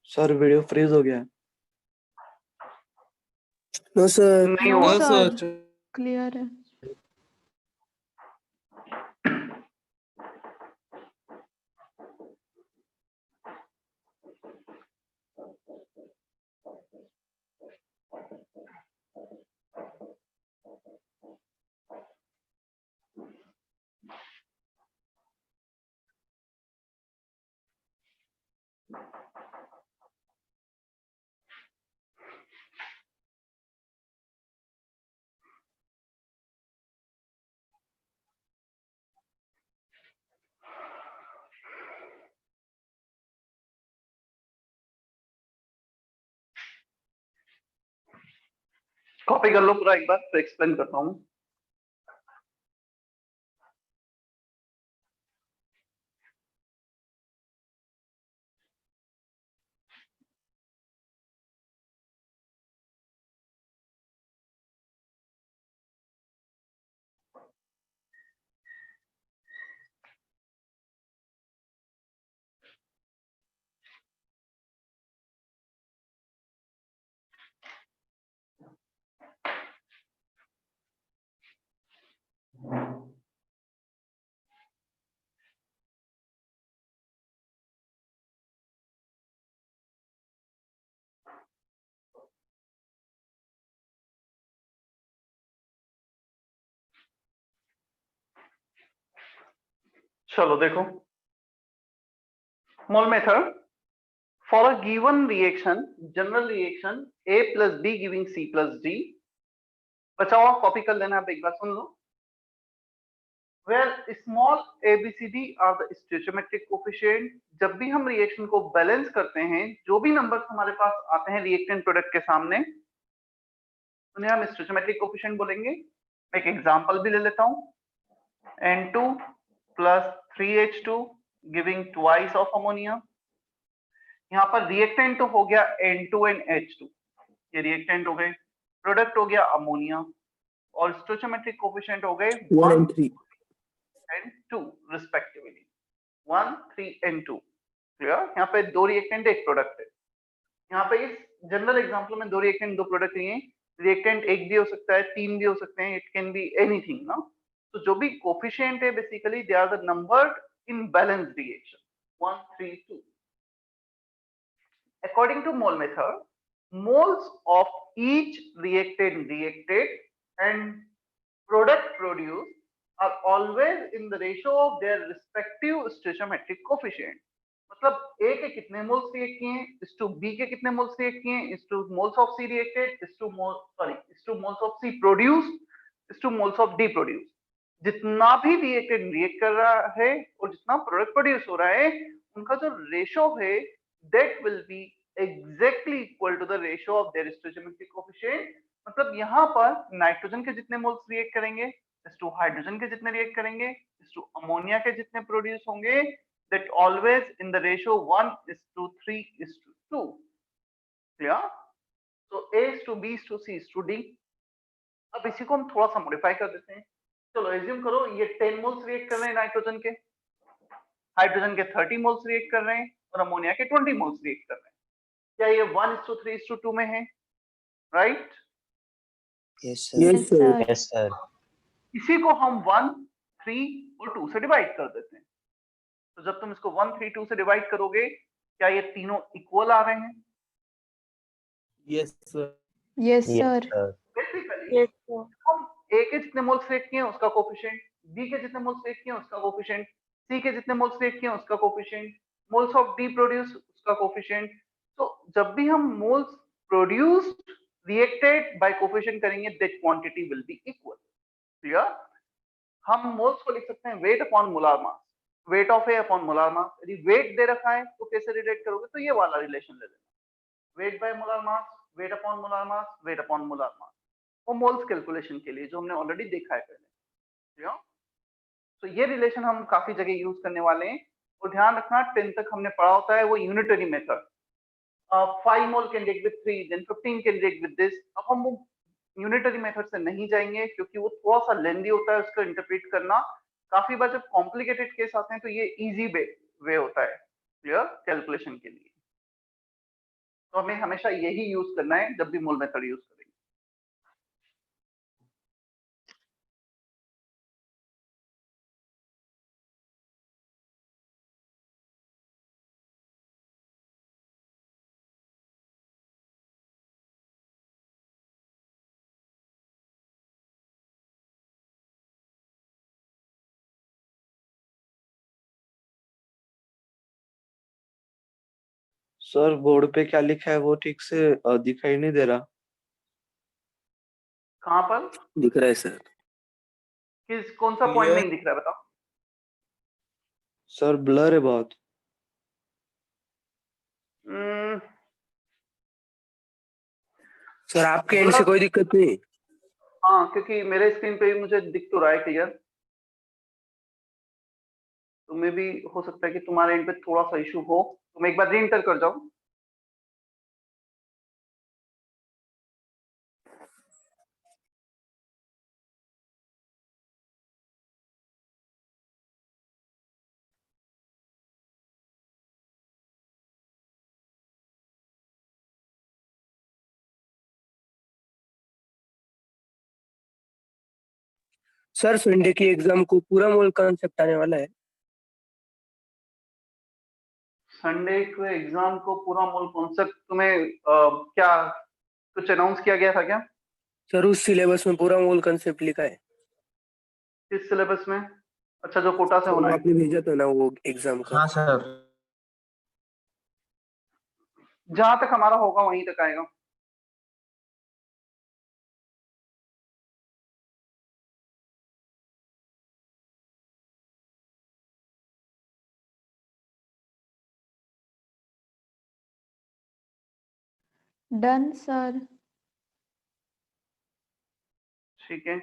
Sir video freeze हो गया है। No sir. नहीं नो हुआ सर सर। क्लियर है। कॉपी कर लो पूरा एक बार, फिर एक्सप्लेन करता हूँ। चलो देखो, मोल method for a given reaction, general reaction A plus B giving C plus D, बचाओ कॉपी कर लेना, आप एक बार सुन लो। where small ABCD are the stoichiometric coefficient, जब भी हम रिएक्शन को बैलेंस करते हैं, जो भी नंबर्स हमारे पास आते हैं रिएक्टेंट प्रोडक्ट के सामने, उन्हें हम स्टोइचोमेट्रिक कोफिशिएंट बोलेंगे। मैं एक एग्जांपल भी ले लेता हूं, N2 plus 3H2 giving twice of ammonia। यहाँ पर रिएक्टेंट तो हो गया N2 and H2, ये रिएक्टेंट हो गए, प्रोडक्ट हो गया अमोनिया, और स्टोइचोमेट्रिक कोफिशिएंट हो गए 1 and 3 and 2 respectively, 1, 3 and 2। Clear? यहाँ पे दो रिएक्टेंट एक प्रोडक्ट है। यहाँ पे इस जनरल एग्जांपल में दो रिएक्टेंट दो प्रोडक्ट नहीं है, रिएक्टेंट एक भी हो सकता है, तीन भी हो सकते हैं, इट कैन बी एनीथिंग ना। तो जो भी कोफिशिएंट है basically they are the numbered in balanced reaction 1, 3, 2। According to mole method, moles of each reactant reacted and product produced are always in the ratio of their respective stoichiometric coefficient। मतलब A के कितने moles react किए हैं, is to B के कितने moles react किए हैं, is two moles of C reacted, is two moles of C produced, is two moles of D produced. जितना भी रिएक्टेड रिएक्ट कर रहा है और जितना प्रोडक्ट प्रोड्यूस हो रहा है, उनका जो रेशो है that will be exactly equal to the ratio of their stoichiometric coefficient। मतलब यहाँ पर नाइट्रोजन के जितने मोल्स रिएक्ट करेंगे इस टू हाइड्रोजन के जितने रिएक्ट करेंगे इस टू अमोनिया के जितने प्रोड्यूस होंगे, that always in the ratio 1:3:2। clear? So A:2B:C:D। अब इसी को हम थोड़ा सा मॉडिफाई कर देते हैं। चलो एज्यूम करो ये 10 मोल्स रिएक्ट कर रहे हैं नाइट्रोजन के, हाइड्रोजन के 30 मोल्स रिएक्ट कर रहे हैं और अमोनिया के 20 मोल्स रिएक्ट कर रहे हैं। क्या ये 1:3:2 में है? राइट? yes sir इसी को हम 1, 3 और 2 से डिवाइड कर देते हैं। तो जब तुम इसको 1, 3, 2 से डिवाइड करोगे, क्या ये तीनों इक्वल आ रहे हैं? yes sir बेसिकली हम A के जितने मोल्स रिएक्ट किए हैं उसका कोफिशिएंट, B के जितने मोल्स रिएक्ट किए हैं उसका कोफिशिएंट, C के जितने मोल्स रिएक्ट किए हैं उसका coefficient, moles of D produce उसका कोफिशिएंट। तो जब भी हम moles produced reacted by coefficient करेंगे that quantity will be equal. Clear? हम मोल्स को लिख सकते हैं weight upon molar mass, weight of A upon molar mass. यदि वेट दे रखा है तो कैसे रिलेट करोगे? तो ये वाला रिलेशन ले लेना, weight by molar mass, wait upon molar mass, wait upon molar मास, वो मोल्स कैलकुलेशन के लिए जो हमने ऑलरेडी देखा है पहले। तो ये रिलेशन हम काफी जगह यूज करने वाले हैं, और ध्यान रखना 10 तक हमने पढ़ा होता है वो unitary method, 5 mole can react with 3 then 15 can react with this. अब हम वो यूनिटरी मेथड से नहीं जाएंगे क्योंकि वो थोड़ा सा लेंदी होता है, उसको इंटरप्रेट करना। काफी बार जब कॉम्प्लिकेटेड केस आते हैं तो ये इजी वे होता है क्लियर कैलकुलेशन के लिए। तो हमें हमेशा यही यूज करना है जब भी मोल मेथड यूज करेंगे। सर बोर्ड पे क्या लिखा है वो ठीक से दिखाई नहीं दे रहा। कहाँ पर दिख रहा है सर? कौन सा पॉइंट नहीं दिख रहा है बताओ? सर ब्लर है बहुत। सर आपके एंड से कोई दिक्कत नहीं? हाँ, क्योंकि मेरे स्क्रीन पे भी मुझे दिख तो रहा है क्लियर, तो मे भी हो सकता है कि तुम्हारे एंड पे थोड़ा सा इशू हो। तुम एक बार री एंटर कर जाओ। सर संडे की एग्जाम को पूरा मोल कॉन्सेप्ट आने वाला है। संडे के एग्जाम को पूरा मोल कॉन्सेप्ट तुम्हें क्या कुछ अनाउंस किया गया था क्या? सर उस सिलेबस में पूरा मोल कॉन्सेप्ट लिखा है। किस सिलेबस में? अच्छा, जो कोटा से तो होना है। आपने भेजा था ना वो एग्जाम का? हाँ सर। जहां तक हमारा होगा वहीं तक आएगा। Done sir. ठीक है।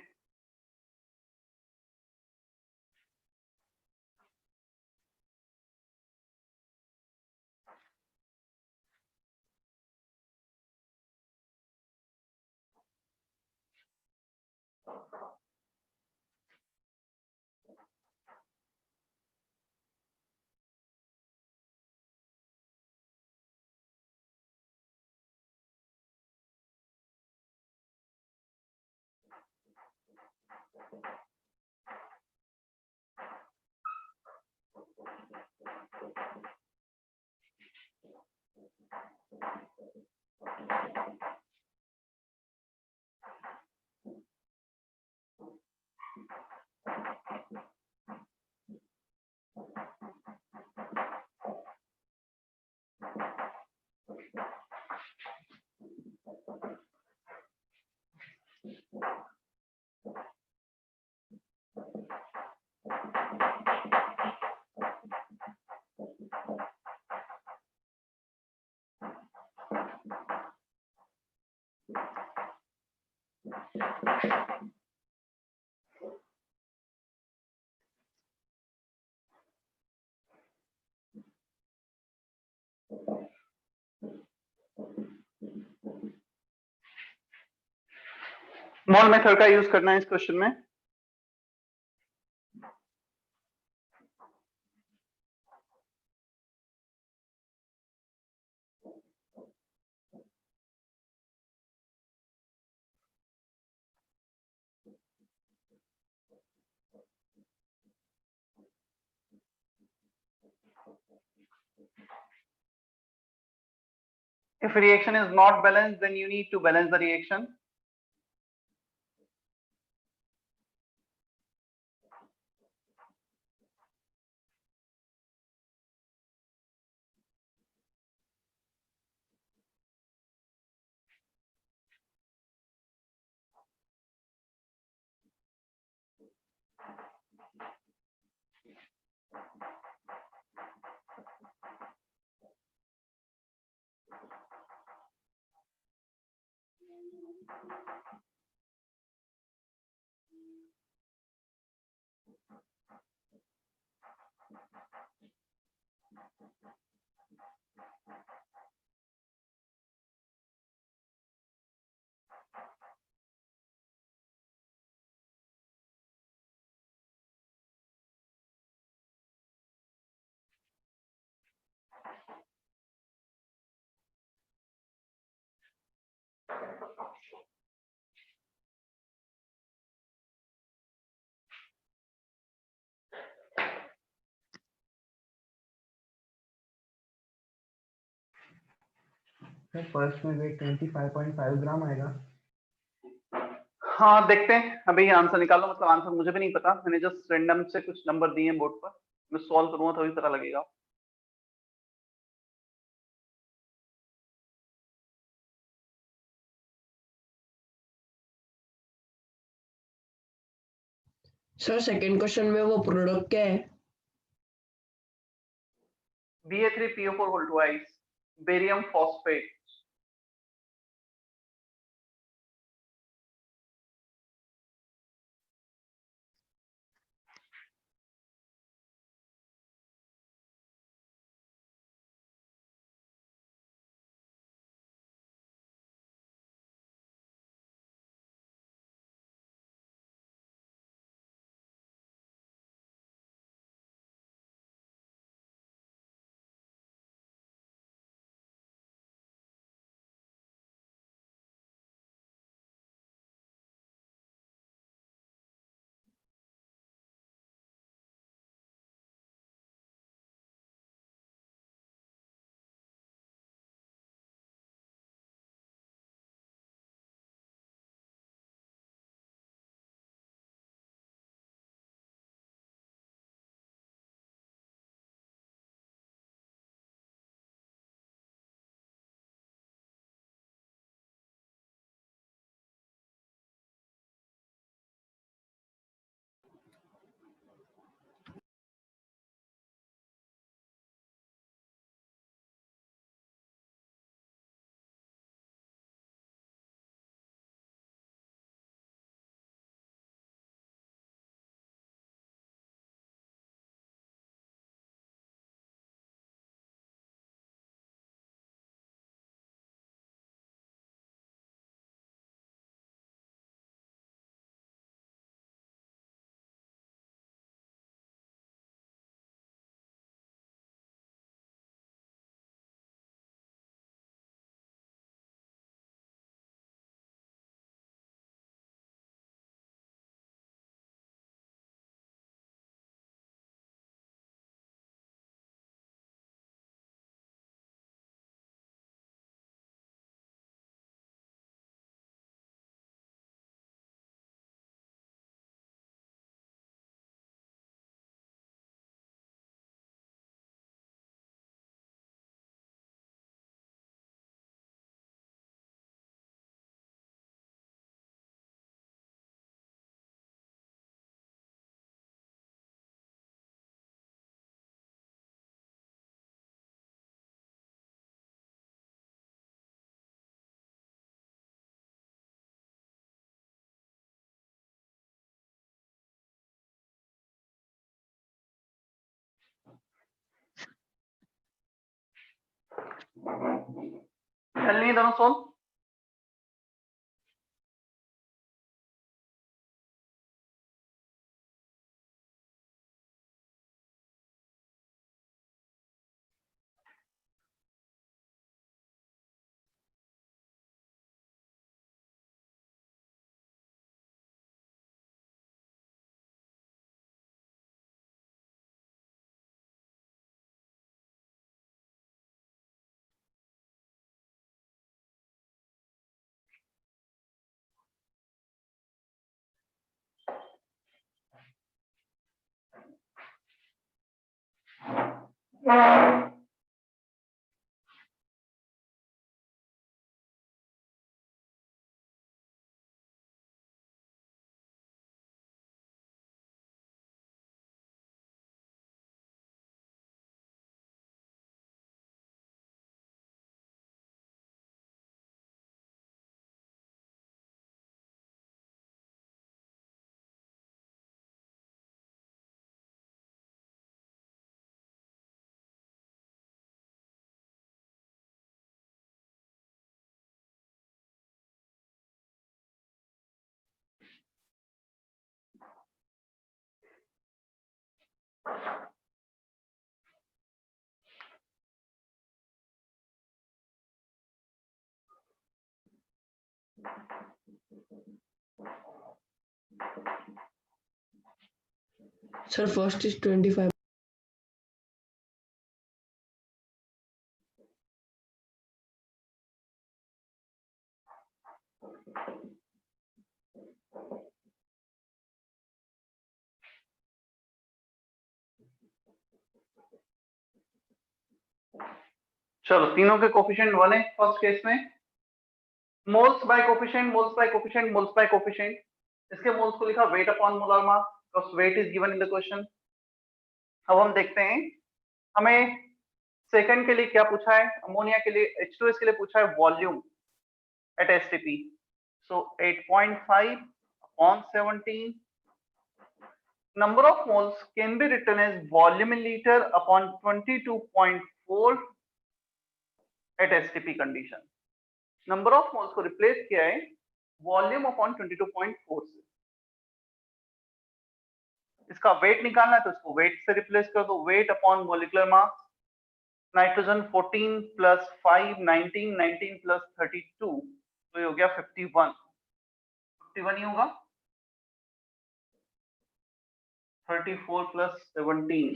स्मॉल मेथड का यूज करना है इस क्वेश्चन में। If reaction is not balanced, then you need to balance the reaction. Sir first में वेट 25.5 ग्राम आएगा। हाँ देखते हैं, अभी आंसर निकालो। मतलब आंसर मुझे भी नहीं पता, मैंने जस्ट रैंडम से कुछ नंबर दिए हैं बोर्ड पर, मैं सॉल्व करूंगा तभी पता लगेगा। सर सेकंड क्वेश्चन में वो प्रोडक्ट क्या है? Ba3PO4 twice, barium phosphate। चलनी है दोनों सोल। Sir, first is 25. चलो तीनों के कोफिशिएंट 1 है फर्स्ट केस में। Moles by coefficient, moles by coefficient, moles by coefficient. इसके मोल्स को लिखा weight upon molar mass, because weight is given in the question. अब हम देखते हैं हमें सेकंड के लिए क्या पूछा है। अमोनिया के लिए H2S के लिए पूछा है volume at STP. So 8.5 upon 17 number of moles can be written as volume in liter upon 22.4 at STP condition. Number of moles को रिप्लेस किया है वॉल्यूम अपॉन 22.4 से। इसका वेट निकालना है तो इसको वेट से रिप्लेस कर दो, वेट अपॉन मोलिकुलर मास। नाइट्रोजन 14 प्लस 5 19, 19 प्लस 32 तो ये हो गया 51। 51 ही होगा। 34 प्लस 17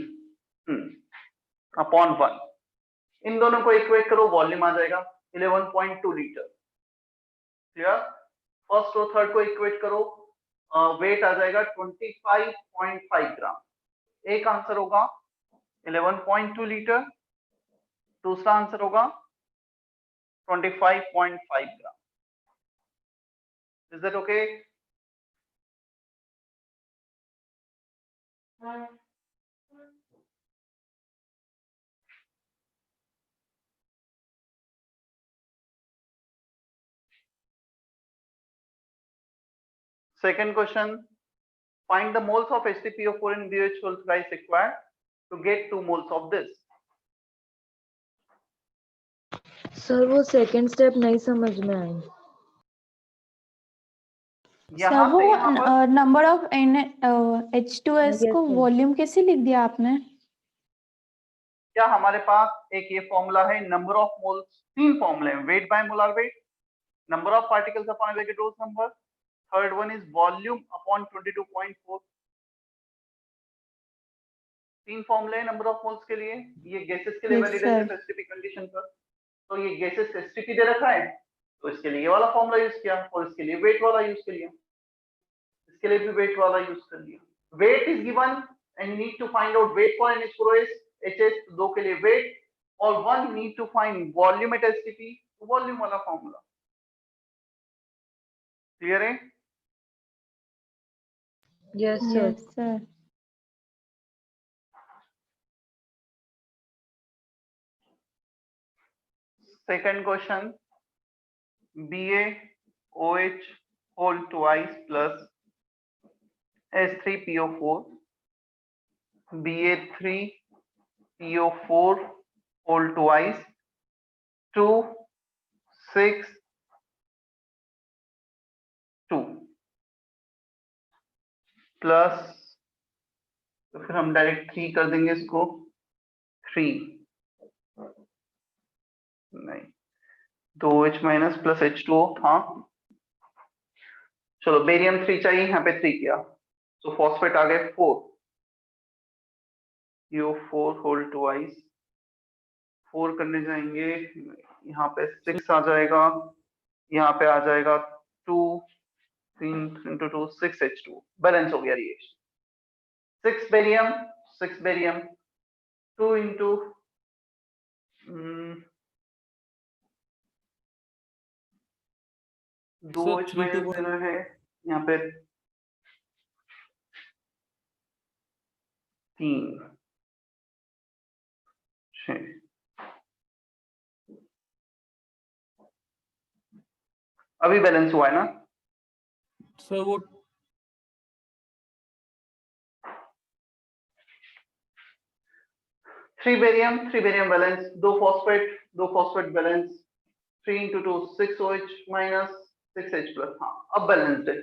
अपॉन 1। इन दोनों को इक्वेट करो, वॉल्यूम आ जाएगा 11.2 लीटर। क्लियर? फर्स्ट और थर्ड को इक्वेट करो, वेट आ जाएगा 25.5 ग्राम। एक आंसर होगा 11.2 लीटर, दूसरा आंसर होगा 25.5 gram. Is that okay? Second question, find the moles of HTPO4 in BH12 thrice required to get 2 moles of this. Sir वो सेकंड स्टेप नहीं समझ में आई। यहाँ वो से यहाँ पर नंबर ऑफ H2S Yes, को sir. वॉल्यूम कैसे लिख दिया आपने? क्या हमारे पास एक ये फॉर्मूला है नंबर ऑफ मोल्स। 3 फॉर्मूले हैं, weight by molar weight, number of particles upon Avogadro's number, third one is volume upon 22.4। 3 फॉर्मूले हैं नंबर ऑफ मोल्स के लिए। ये गैसेस के लिए Yes, वैलिड है sir. एसटीपी कंडीशन पर। तो ये गैसेस का एसटीपी दे रखा है तो इसके लिए ये वाला फॉर्मूला यूज किया और इसके लिए वेट वाला यूज कर लिया, इसके लिए भी वेट वाला यूज कर लिया। Weight is given and you need to find out weight for NH4OH, HS, दो के लिए वेट, और one need to find volume at STP, volume वाला फॉर्मूला। क्लियर है? Yes sir. Yes, sir. Second question, BaOH whole twice plus S3PO4, Ba3PO4 whole twice 2 6 2 plus, तो फिर हम direct 3 कर देंगे इसको, 3 नहीं, 2H माइनस प्लस H2O था। चलो बेरियम 3 चाहिए, यहाँ पे 3 किया, तो फॉस्फेट आ गए 4, यो 4 होल ट्वाइस, 4 करने जाएंगे, यहाँ पे 6 आ जाएगा, यहाँ पे आ जाएगा 2, 3 into 2 6H2, बैलेंस हो गया reaction. 6 barium 2 into 2H minus देना है, यहाँ पे 3 6, अभी बैलेंस हुआ है ना सर? वो 3 barium balance, 2 phosphate balance, 3 into 2 6OH minus 6H plus, हाँ अब बैलेंस्ड है,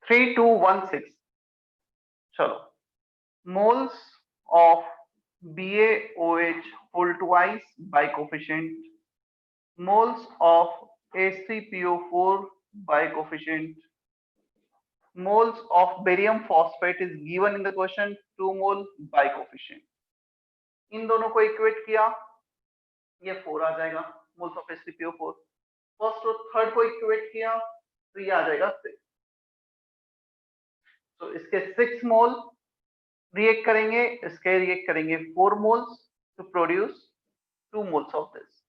3 2 1 6। चलो moles of BaOH whole twice by coefficient, moles of H3PO4 by coefficient, moles of barium phosphate is given in the question, 2 mole by coefficient। इन दोनों को equate किया, ये 4 आ जाएगा, moles of H3PO4, first और थर्ड को equate किया तो ये आ जाएगा 6। तो इसके 6 मोल रिएक्ट करेंगे, इसके रिएक्ट करेंगे 4 moles to produce 2 moles of this.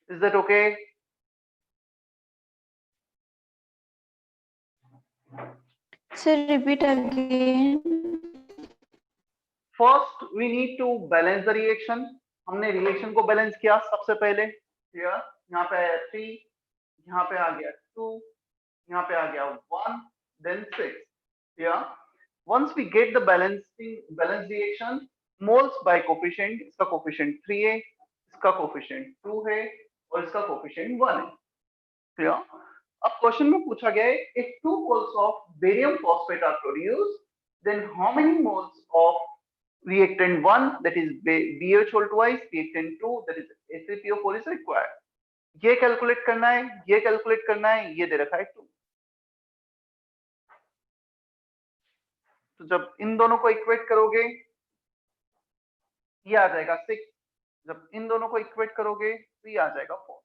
Is that okay? Sir, repeat again. First we need to balance the reaction. हमने रिएक्शन को बैलेंस किया सबसे पहले, यहाँ पे आया 3, यहाँ पे आ गया 2, यहाँ पे आ गया 1, then 6। Once we get the balanced reaction, moles by coefficient, इसका coefficient 3 है, इसका coefficient 2 है और इसका coefficient 1 है। क्लियर? अब क्वेश्चन में पूछा गया है, if 2 moles of barium phosphate are produced, then how many moles of reactant 1, that is BH whole twice, reactant 2, that is H3PO4 is required। ये कैलकुलेट करना है, ये कैलकुलेट करना है, ये दे रखा है 2। तो जब इन दोनों को इक्वेट करोगे ये आ जाएगा 6, जब इन दोनों को इक्वेट करोगे तो ये आ जाएगा 4।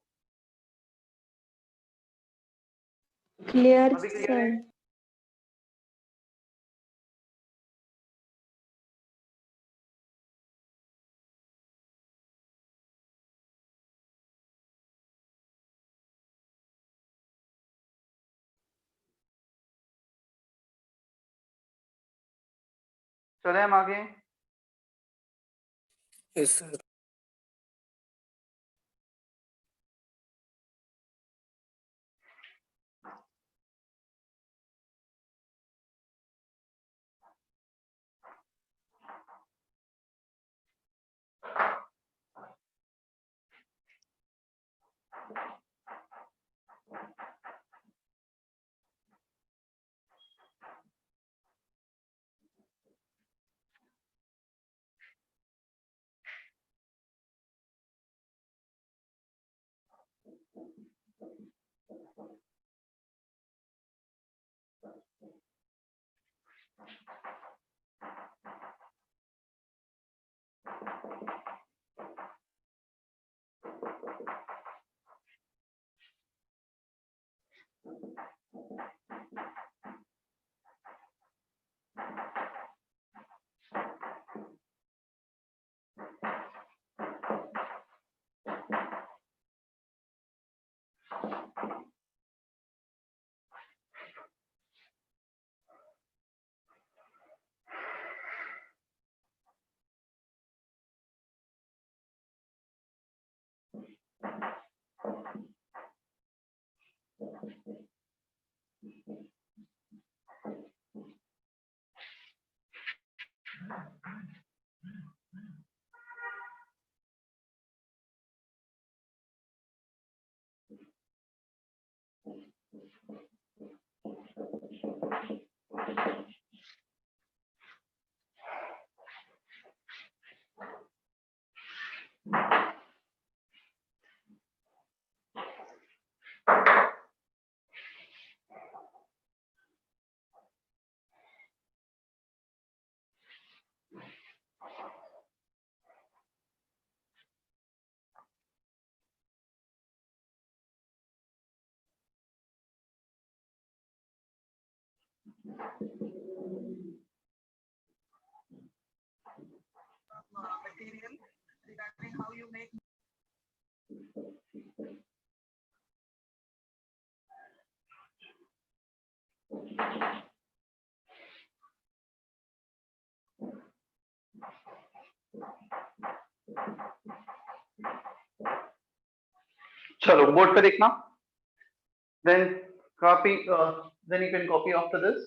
Clear, अभी क्लियर है? sir. चले हम आगे। Yes sir. material regarding how you make चलो बोर्ड पे देखना, then copy, then you can copy after this.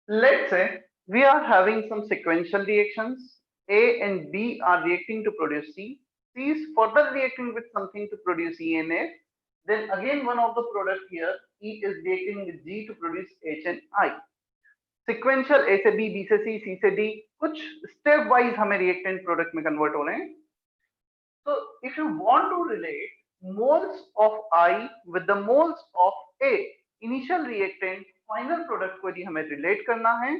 Let's say we are having some sequential reactions. A and B are reacting to produce C. C is further reacting with something to produce E and F. Then again one of the product here, E is reacting with G to produce H and I. Sequential A से B, B से C, C से D, कुछ step wise हमें reactant product में convert हो रहे हैं. So if you want to relate moles of I with the moles of A, initial reactant final product को यदि हमें relate करना है,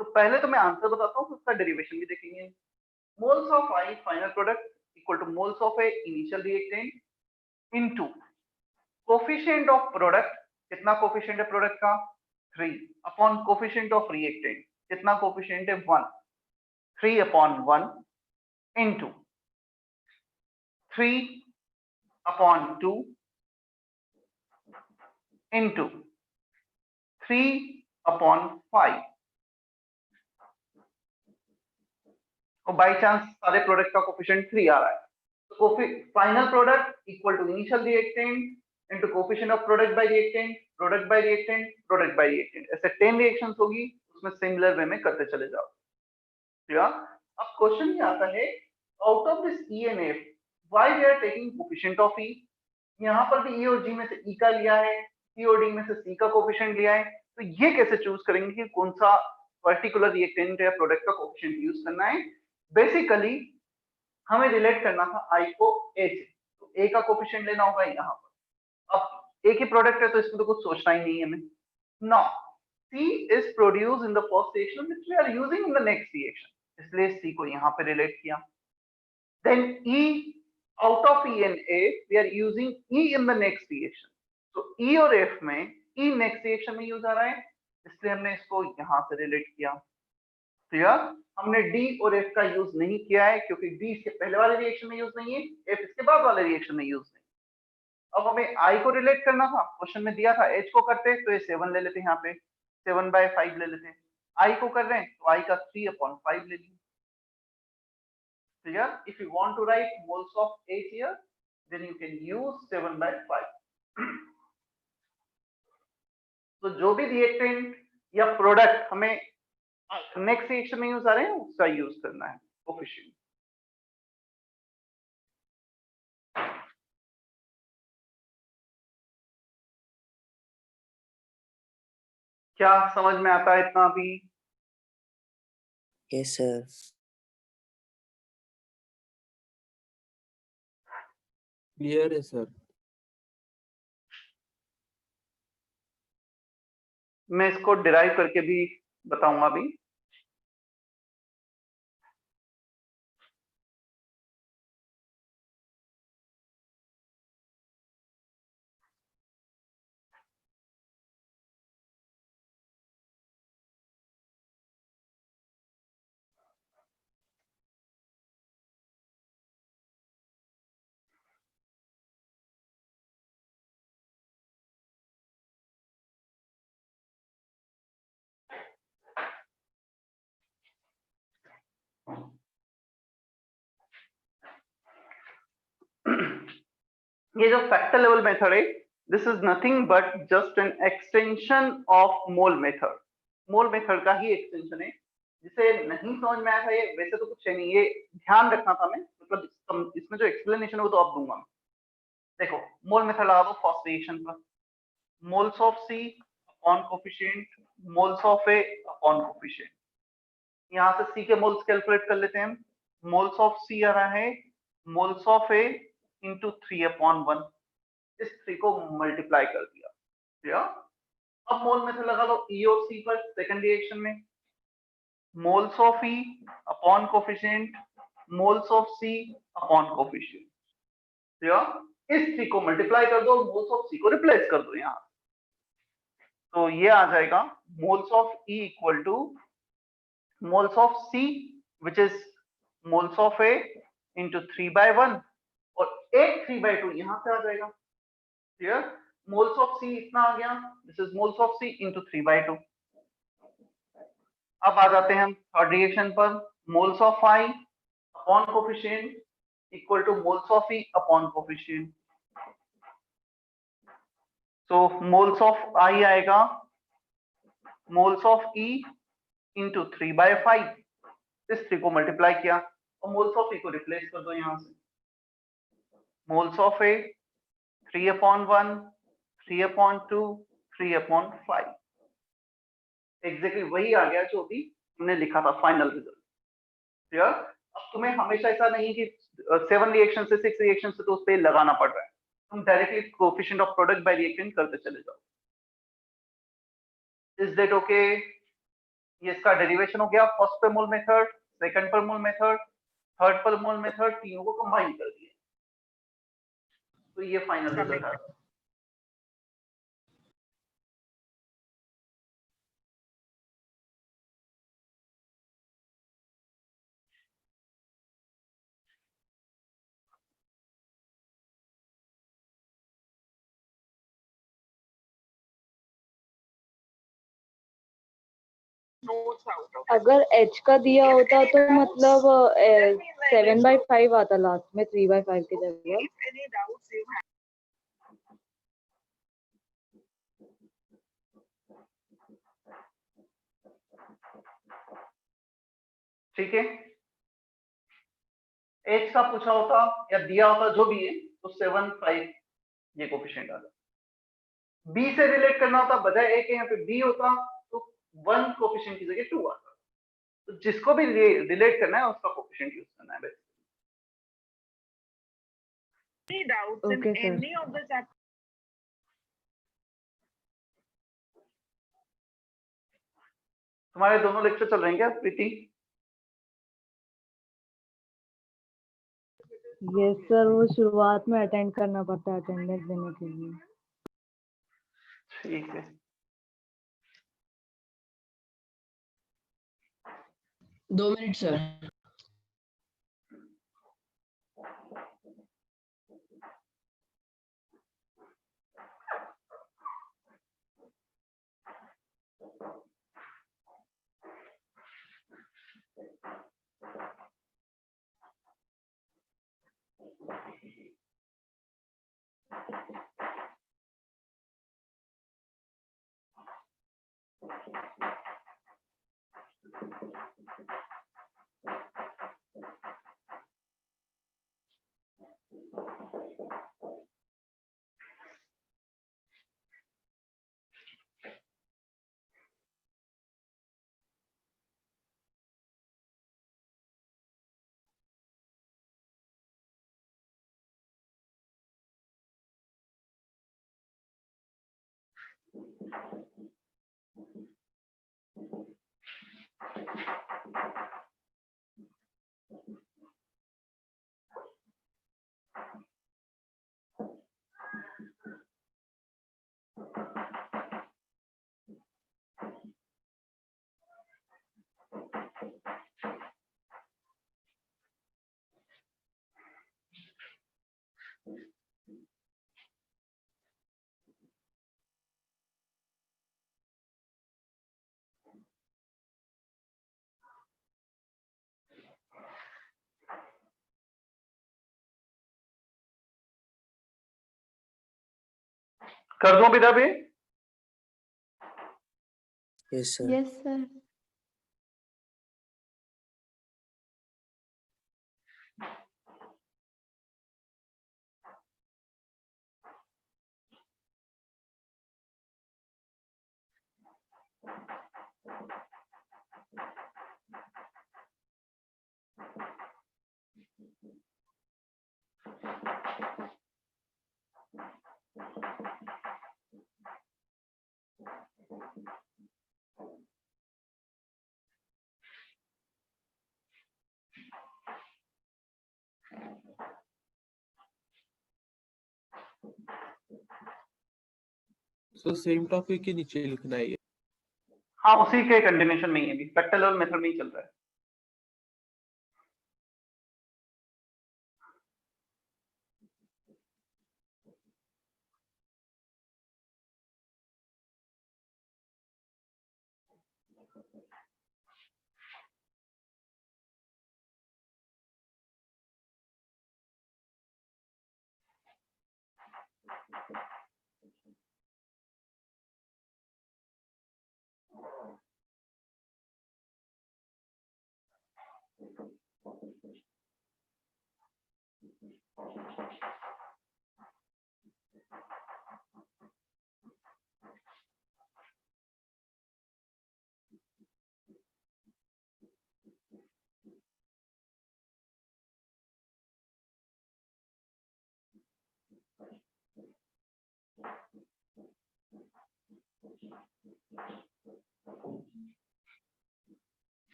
तो पहले तो मैं आंसर बताता हूँ, उसका डेरिवेशन भी देखेंगे. Moles of I final product equal to moles of A initial reactant into coefficient of product. कितना coefficient है product का? 3 upon coefficient of reactant. कितना coefficient है? 1. 3 upon 1 into 3 upon 2 into 3 upon 5. और बाई चांस सारे product का coefficient 3 आ रहा है, तो final product equal to initial reactant into coefficient of product by reactant, product by reactant, product by reactant. ऐसे 10 रिएक्शंस होगी, उसमें सिमिलर वे में करते चले जाओ. ठीक है. अब क्वेश्चन ये आता है, out of this E and F why we are taking coefficient of E. यहाँ पर भी ई और जी में से ई का लिया है, सी और डी में से सी का कोफिशिएंट लिया है, तो ये कैसे चूज करेंगे कि कौन सा पर्टिकुलर रिएक्टेंट या प्रोडक्ट का कोफिशिएंट यूज करना है. बेसिकली हमें रिलेट करना था आई को ए से, तो ए का कोफिशिएंट लेना होगा यहाँ पर. अब ए की प्रोडक्ट है तो इसमें तो कुछ सोचना ही नहीं है हमें. Now C is produced in the first reaction which we are using in the next reaction, इसलिए सी को यहाँ पे रिलेट किया. Then E out of E and A we are using E in the next reaction, तो E और F में E next reaction में use आ रहा है, इसलिए हमने इसको यहाँ से रिलेट किया. क्लियर. हमने डी और एफ का यूज नहीं किया है क्योंकि डी इसके पहले वाले रिएक्शन में यूज नहीं है, एफ इसके बाद वाले रिएक्शन में यूज नहीं. अब हमें आई को रिलेट करना था, क्वेश्चन में दिया था एच को करते तो ये 7 ले लेते, यहाँ पे 7/5 ले लेते. आई को कर रहे हैं तो आई का 3/5 ले लीजिए. Clear. If you want to write moles of H here then you can use 7/5. तो जो भी रिएक्टेंट या प्रोडक्ट हमें नेक्स्ट रिएक्शन में यूज आ रहे हैं उसका यूज करना है कोफिशिएंट. क्या समझ में आता है इतना अभी? Yes sir. क्लियर है सर. मैं इसको डिराइव करके भी बताऊंगा अभी. ये जो फैक्टर लेवल मेथड है, this is nothing but just an extension of mole method. Mole method का ही एक्सटेंशन है. जिसे नहीं समझ में आया था ये वैसे तो कुछ है नहीं, ये ध्यान रखना था मैं, मतलब इसमें जो एक्सप्लेनेशन है वो तो अब दूंगा. देखो मोल मेथड लगा दो फर्स्ट रिएक्शन पर. Moles of C upon coefficient, moles of A upon coefficient. यहाँ से सी के मोल्स कैलकुलेट कर लेते हैं. मोल्स ऑफ सी आ रहा है मोल्स ऑफ ए इंटू 3/1. इस 3 को मल्टीप्लाई कर दिया. क्लियर. अब मोल मेथड लगा दो ई और सी पर सेकंड रिएक्शन में. Moles of E upon coefficient, moles of C upon coefficient. Clear. इस 3 को मल्टीप्लाई कर दो, मोल्स ऑफ सी को रिप्लेस कर दो यहाँ. तो ये आ जाएगा moles of E equal to moles of C which is moles of A into 3/1 और एक 3/2 यहां से आ जाएगा। क्लियर? मोल्स ऑफ C इतना आ गया, this is moles of C into 3/2। अब आ जाते हैं हम थर्ड रिएक्शन पर, moles of I upon coefficient equal to moles of E upon coefficient. तो मोल्स ऑफ I आएगा मोल्स ऑफ E इंटू 3/5, इस 3 को मल्टीप्लाई किया और मोल्स ऑफ E को रिप्लेस कर दो यहां से। मोल्स ऑफ A 3/1, 3/2, 3/5, एग्जैक्टली वही आ गया जो भी हमने लिखा था फाइनल रिजल्ट। क्लियर? अब तुम्हें हमेशा ऐसा नहीं कि 7 रिएक्शन से 6 रिएक्शन से तो उस पे लगाना पड़ रहा है, तुम directly coefficient of product by reactant करते चले जाओ। Is that okay? ये इसका डेरिवेशन हो गया फर्स्ट पर मोल मेथड, सेकंड पर मोल मेथड, थर्ड पर मोल मेथड, तीनों को कंबाइन कर दिया। तो ये फाइनल रिजल्ट है। अगर H का दिया होता तो मतलब 7/5 आता लास्ट में 3/5 की जगह। ठीक है, H का पूछा होता या दिया होता जो भी है तो 7, 5 ये कोफिशिएंट आता। B से रिलेट करना होता, बजाय A के यहाँ पे B होता तो 1 कोफिशिएंट की जगह 2 आता। तो जिसको भी रिलेट करना है उसका कोफिशिएंट यूज करना है। Okay sir. तुम्हारे दोनों लेक्चर चल रहे हैं क्या प्रीति? यस सर, वो शुरुआत में अटेंड करना पड़ता है अटेंडेंस देने के लिए। ठीक है, 2 मिनट सर। कर दूं विदा भी? Yes sir. Yes sir. So same topic के नीचे लिखना है ये। हाँ, उसी के कंटिन्यूशन में ही है, अभी फैक्टर लेवल मेथड में ही चल रहा है।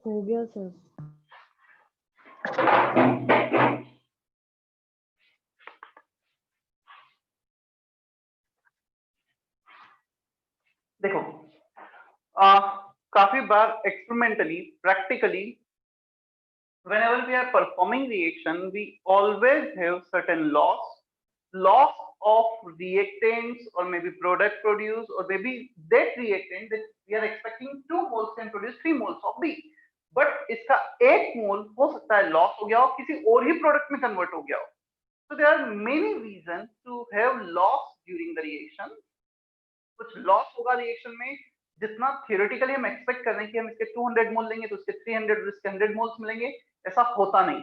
हो गया सर। देखो, काफी बार experimentally, practically, whenever we are performing reaction, we always have certain loss of reactants or maybe product produced, or maybe that reactant that we are expecting 2 moles can produce 3 moles of B, but इसका 1 मोल हो सकता है loss हो गया हो, किसी और ही product में कन्वर्ट हो गया हो। So there are many reasons to have loss during the reaction. कुछ लॉस होगा रिएक्शन में, जितना थियोरेटिकली हम एक्सपेक्ट कर रहे हैं कि हम इसके 200 मोल लेंगे तो उसके 300 और इसके 100 मोल्स मिलेंगे, ऐसा होता नहीं।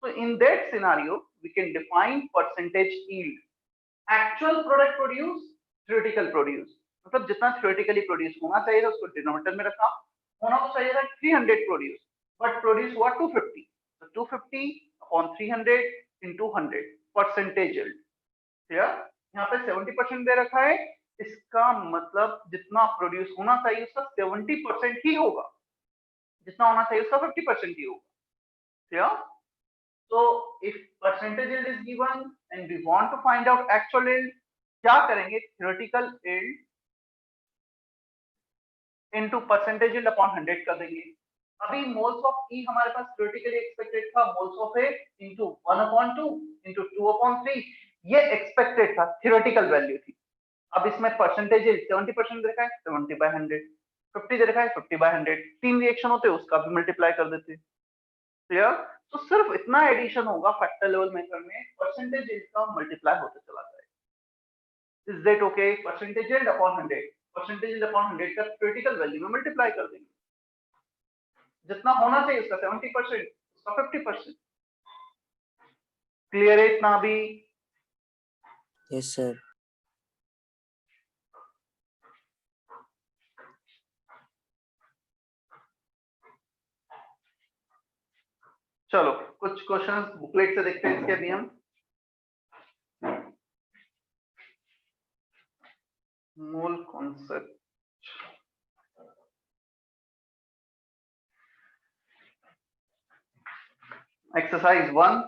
तो in that scenario we can define percentage yield, actual product produce, theoretical produce, मतलब जितना थ्योरेटिकली प्रोड्यूस होना चाहिए था उसको डिनोमिनेटर में रखा, होना तो चाहिए था 300 प्रोड्यूस, बट प्रोड्यूस हुआ 250, तो 250 upon 300 into 100 percentage yield. Clear? यहाँ पे 70% दे रखा है, इसका मतलब जितना प्रोड्यूस होना चाहिए उसका 70% ही होगा, जितना होना चाहिए उसका 50% ही होगा। Clear? So if percentage yield is given and we want to find out actual yield, क्या करेंगे? Theoretical yield into percentage yield upon 100 कर देंगे। अभी moles of E हमारे पास theoretically expected था moles of A into 1/2 into 2/3, ये expected था, theoretical value थी। अब इसमें percentage yield 70% देखा है, 70/100, 50 देखा है, 50/100, 3 रिएक्शन होते उसका भी मल्टीप्लाई कर देते। क्लियर? तो सिर्फ इतना एडिशन होगा फैक्टर लेवल मेथड में, परसेंटेज यील्ड का मल्टीप्लाई होते चला जाएगा। Is that okay? Percentage yield upon 100, percentage yield upon 100 का थ्योरेटिकल वैल्यू में मल्टीप्लाई कर देंगे, जितना होना चाहिए उसका 70%, उसका 50%। क्लियर है इतना भी? Yes sir. चलो कुछ क्वेश्चंस बुकलेट से देखते हैं इसके भी हम। Mole concept. Exercise 1.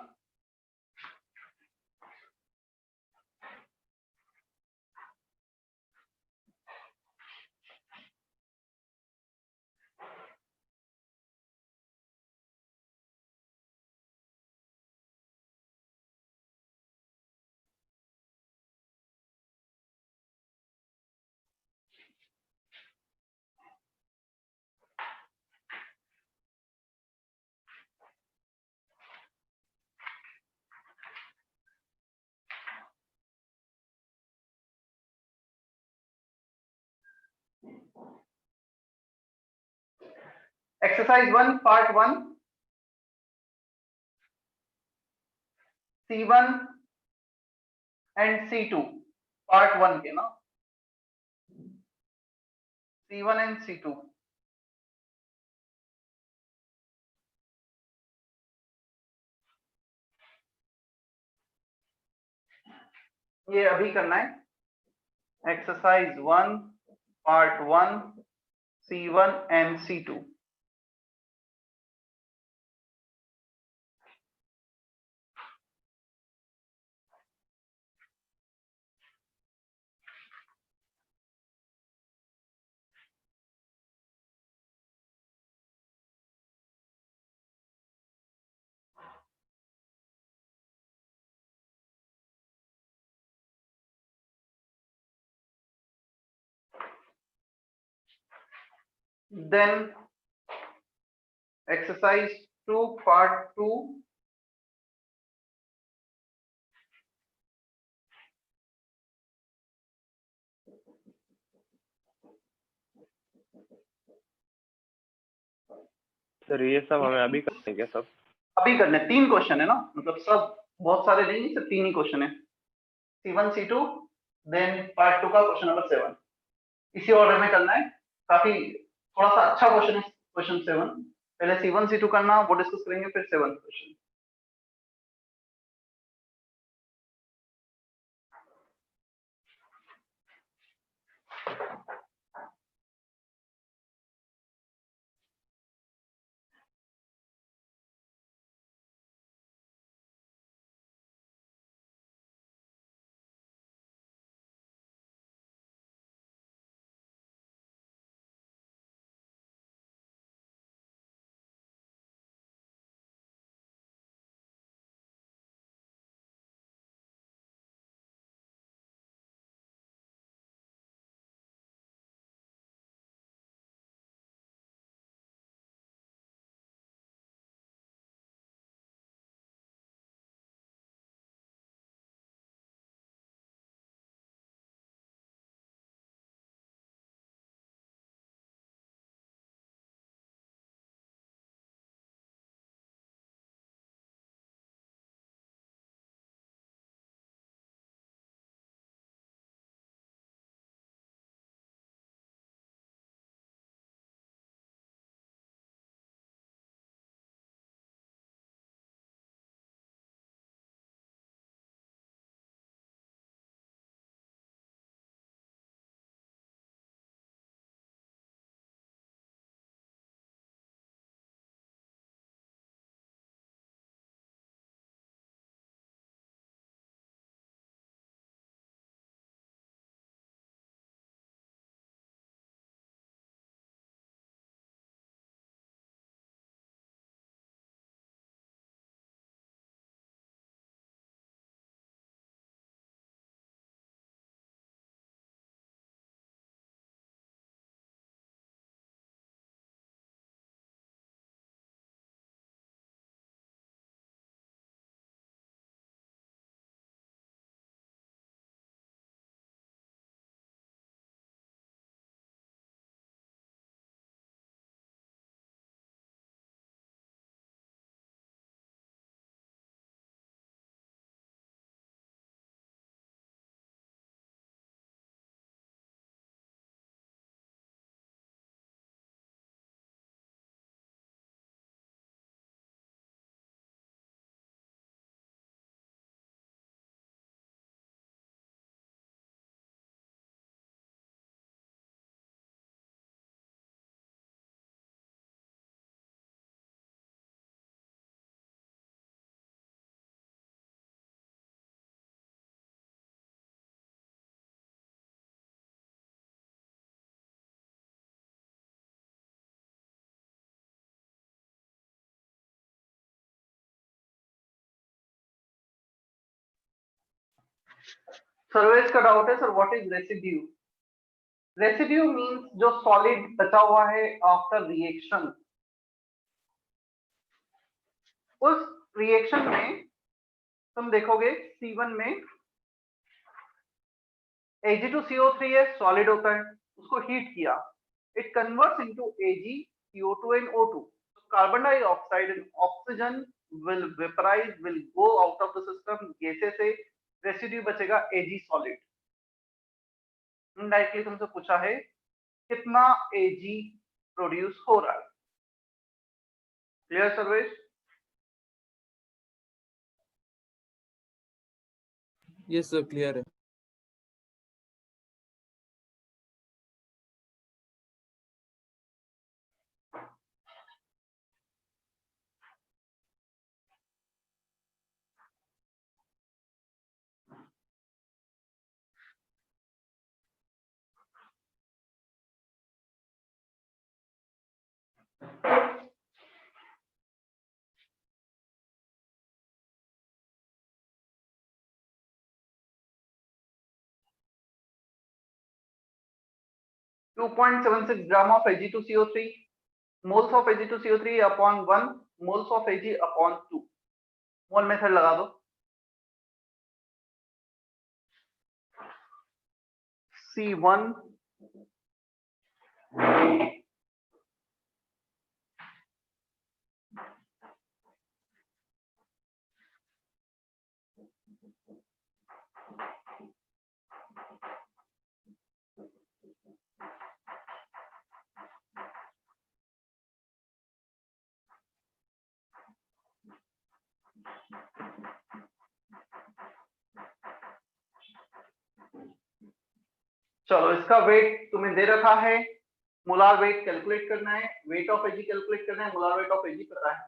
Exercise 1, part 1. C1 and C2. Part 1 के ना. C1 and C2. ये अभी करना है. Exercise 1, part 1, C1 and C2. Then exercise 2, part 2. Sir ये सब हमें अभी करना है क्या सब? अभी करने 3 क्वेश्चन है ना, मतलब सब बहुत सारे नहीं, सिर्फ 3 ही क्वेश्चन है. C1 C2 देन पार्ट 2 का क्वेश्चन नंबर 7. इसी ऑर्डर में करना है. काफी थोड़ा सा अच्छा क्वेश्चन है क्वेश्चन 7. पहले C1 C2 करना, वो डिस्कस करेंगे, फिर 7 क्वेश्चन. सर्वेश का डाउट है sir what is residue? Residue means जो सॉलिड बचा हुआ है आफ्टर रिएक्शन। उस रिएक्शन में तुम देखोगे C1 में Ag2CO3 है, सॉलिड होता है, उसको हीट किया, it converts into AgCO2 and O2. Carbon dioxide and oxygen will vaporize, will go out of the system, गैसें से रेसिड्यू बचेगा Ag सॉलिड। इनडायरेक्टली तुमसे पूछा है कितना Ag प्रोड्यूस हो रहा है। Clear Sarvesh? Yes sir clear है। Two 2.76 gram of Ag2CO3, moles of Ag2CO3 upon 1, moles of Ag upon 2. Mole method लगा दो। C1 चलो इसका वेट तुम्हें दे रखा है, मोलार वेट कैलकुलेट करना है, वेट ऑफ Ag कैलकुलेट करना है, मोलार वेट ऑफ Ag पता है।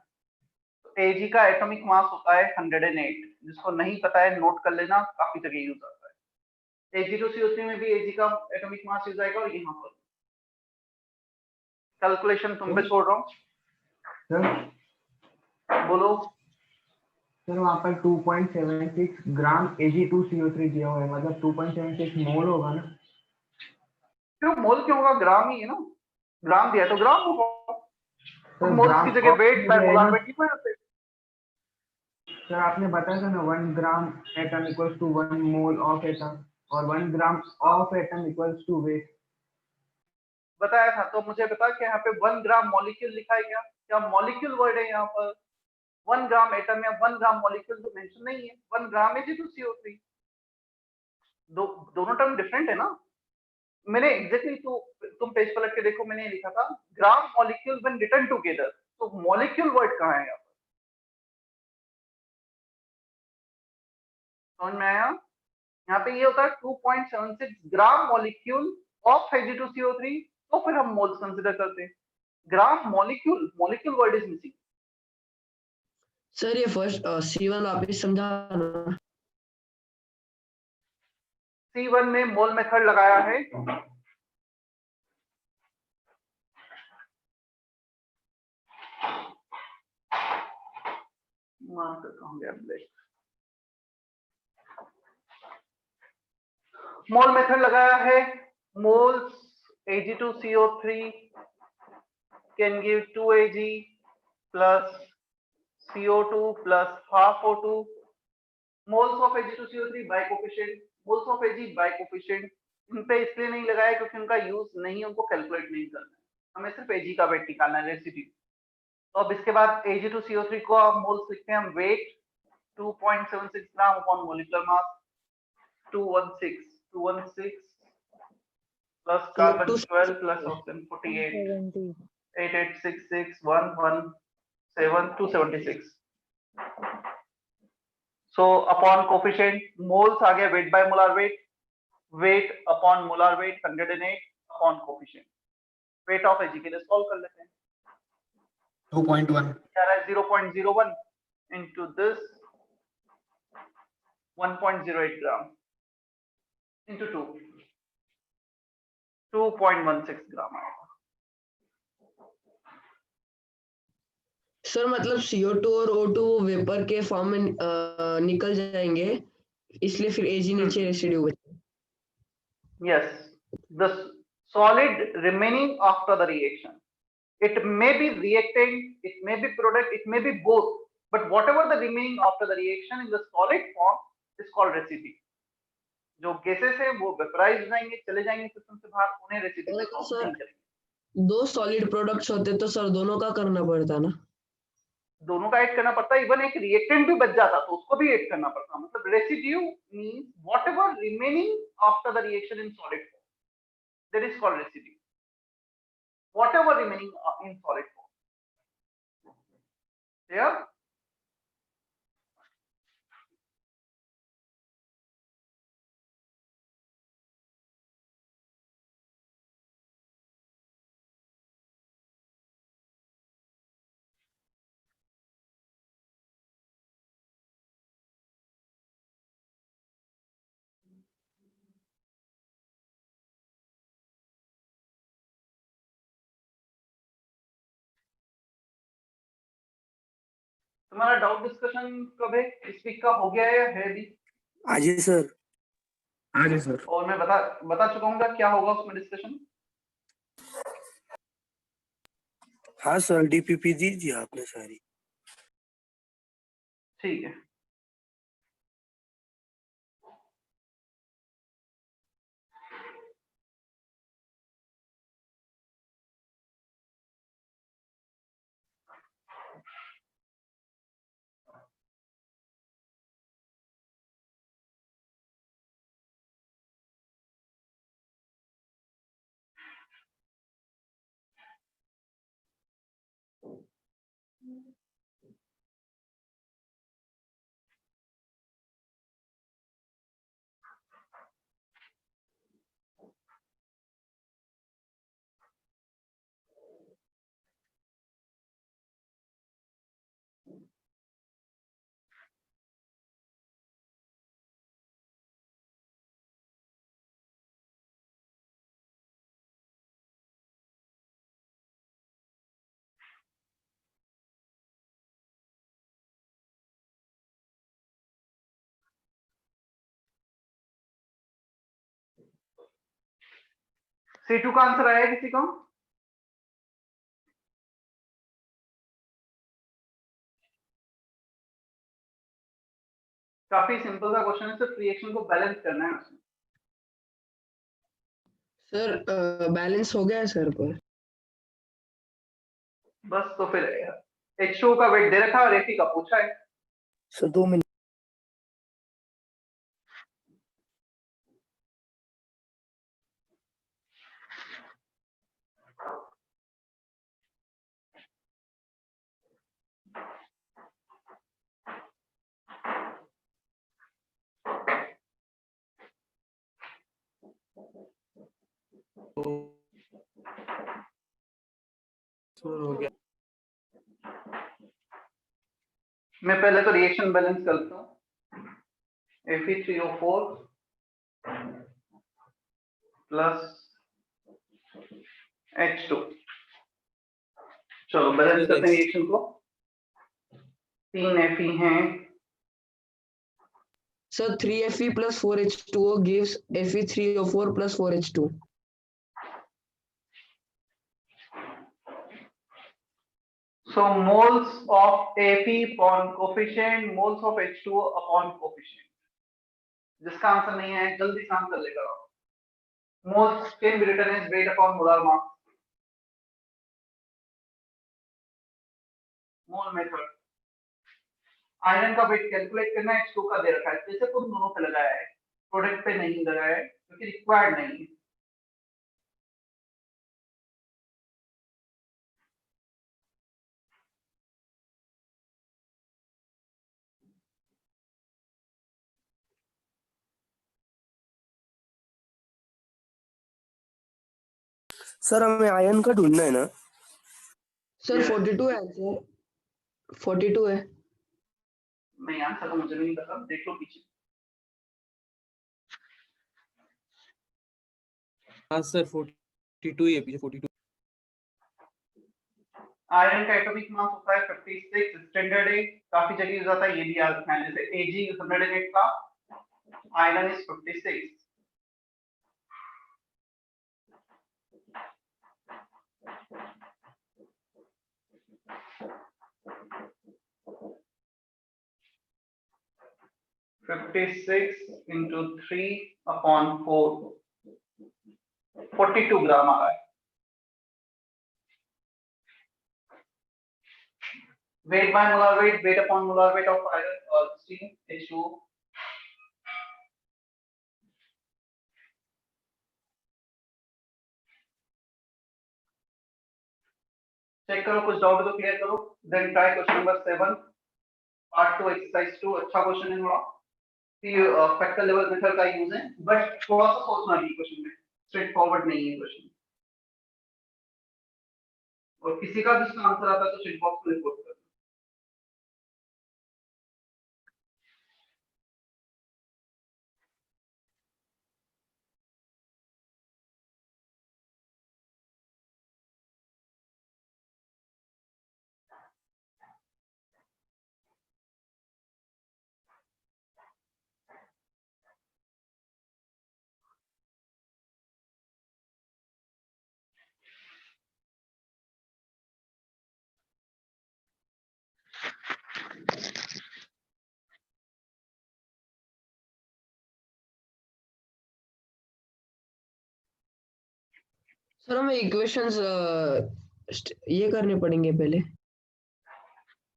तो Ag का एटॉमिक मास होता है 108, जिसको नहीं पता है नोट कर लेना, काफी जगह यूज आता है। Ag2CO3 में भी Ag का एटॉमिक मास यूज आएगा और यहाँ पर कैलकुलेशन तुम पे छोड़ रहा हूँ। सर बोलो सर वहाँ पर 2.76 ग्राम Ag2CO3 दिया हुआ है, मतलब 2.76 मोल होगा ना? क्यों मोल क्यों होगा? ग्राम ही है ना, ग्राम दिया है तो ग्राम होगा। सर मोल्स ग्राम की जगह weight by of molar weight नहीं होते। सर आपने बताया था ना 1 gram atom equals to 1 mole of atom और 1 gram of atom equals to weight. बताया था, तो मुझे बता कि यहाँ पे 1 ग्राम मॉलिक्यूल लिखा है क्या? क्या मॉलिक्यूल वर्ड है यहाँ पर? 1 ग्राम एटम या 1 ग्राम मॉलिक्यूल तो मेंशन नहीं है। 1 ग्राम Ag2CO3, दोनों टर्म डिफरेंट है ना। मैंने एग्जैक्टली तुम पेज पलट के देखो, मैंने लिखा था gram molecule when written together, तो मॉलिक्यूल वर्ड कहाँ है यहाँ पर? समझ में आया? यहाँ पे ये होता है 2.76 ग्राम मॉलिक्यूल ऑफ Ag2CO3, तो फिर हम मोल्स कंसीडर करते हैं। Gram molecule word is missing. Sir ये फर्स्ट C1 वापिस समझाना। C1 में मोल मेथड लगाया है, मोल मेथड लगाया है। Moles Ag2CO3 can give 2 Ag plus CO2 plus half O2. Moles of Ag2CO3 by coefficient, moles of Ag by coefficient। इन पे इसलिए नहीं लगाया क्योंकि उनका यूज नहीं है, उनको कैलकुलेट नहीं करना है, हमें सिर्फ Ag का वेट निकालना है, रेसिड्यू। तो अब इसके बाद Ag2CO3 को आप मोल्स लिखते हैं हम weight 2.76 gram upon molecular mass 216 plus carbon 12 plus oxygen 48 8866 117 276। so upon coefficient moles आ गया weight by molar weight, weight upon molar weight 108 upon coefficient। weight of Ag के लिए सॉल्व कर लेते हैं। 2.1 क्या है 0.01 into this 1.08 gram into 2.16 ग्राम आएगा। Sir मतलब CO2 और O2 वेपर के फॉर्म में निकल जाएंगे, इसलिए फिर Ag नीचे रेसिड्यू बचा। Yes, the solid remaining after the reaction. It may be reactant, it may be product, it may be both. But whatever the remaining after the reaction in the solid form is called residue. जो gases है वो vaporize हो जाएंगे, चले जाएंगे system से बाहर, उन्हें residue में count नहीं करेंगे। दो सॉलिड प्रोडक्ट्स होते तो सर दोनों का करना पड़ता ना। दोनों का ऐड करना पड़ता है, इवन एक रिएक्टेंट भी बच जाता तो उसको भी ऐड करना पड़ता। मतलब residue means whatever remaining after the reaction in solid form, that is called residue, whatever remaining in solid form. Clear? तुम्हारा डाउट डिस्कशन कब है? इस वीक का हो गया है अभी? आज ही सर। आज ही सर। और मैं बता चुका हूँ क्या होगा उसमें डिस्कशन। हाँ सर, डीपीपी दीजिए आपने सारी। ठीक है। C2 का आंसर आया किसी को? काफी सिंपल सा क्वेश्चन है, सिर्फ रिएक्शन को बैलेंस करना है उसमें। सर बैलेंस हो गया है सर पर। बस तो फिर H2 का वेट दे रखा है और Fe का पूछा है। Sir 2 minute. हो गया। मैं पहले तो रिएक्शन बैलेंस करता हूँ। Fe3O4 plus H2। चलो बैलेंस करते हैं रिएक्शन को। 3 Fe हैं। Sir 3Fe plus 4H2O gives Fe3O4 plus 4H2. So moles of Fe upon coefficient, moles of H2O upon coefficient. जिसका आंसर नहीं है जल्दी से आंसर लेकर आओ। Moles can be written as weight upon molar mass. Mole method. Iron का weight calculate करना है, H2 का दे रखा है, जैसे तुम दोनों पे लगाया है, प्रोडक्ट पे नहीं लगाया है क्योंकि रिक्वायर्ड नहीं है। सर हमें आयन का ढूंढना है ना? सर 42 है आंसर। 42 है। नहीं, आंसर तो मुझे नहीं पता, देख लो पीछे। हाँ सर 42 है पीछे 42। आयरन का एटॉमिक मास होता है 56, स्टैंडर्ड है, काफी जगह हो जाता है, ये भी याद रखना है। जैसे Ag 108 था, Iron is 56. into 3/4 42 ग्राम आ रहा है. Weight by molar weight, weight upon molar weight of iron or steam H2O. Check करो, कुछ डाउट तो क्लियर करो. Then try question number 7 part 2 exercise 2. अच्छा क्वेश्चन है थोड़ा. फैक्टर लेवल मेथड का यूज है, बट थोड़ा सा सोचना चाहिए क्वेश्चन में. स्ट्रेट फॉरवर्ड नहीं है क्वेश्चन. और किसी का भी इसका आंसर आता है तो चैट बॉक्स में रिपोर्ट करो. सर हमें इक्वेशंस ये करने पड़ेंगे पहले.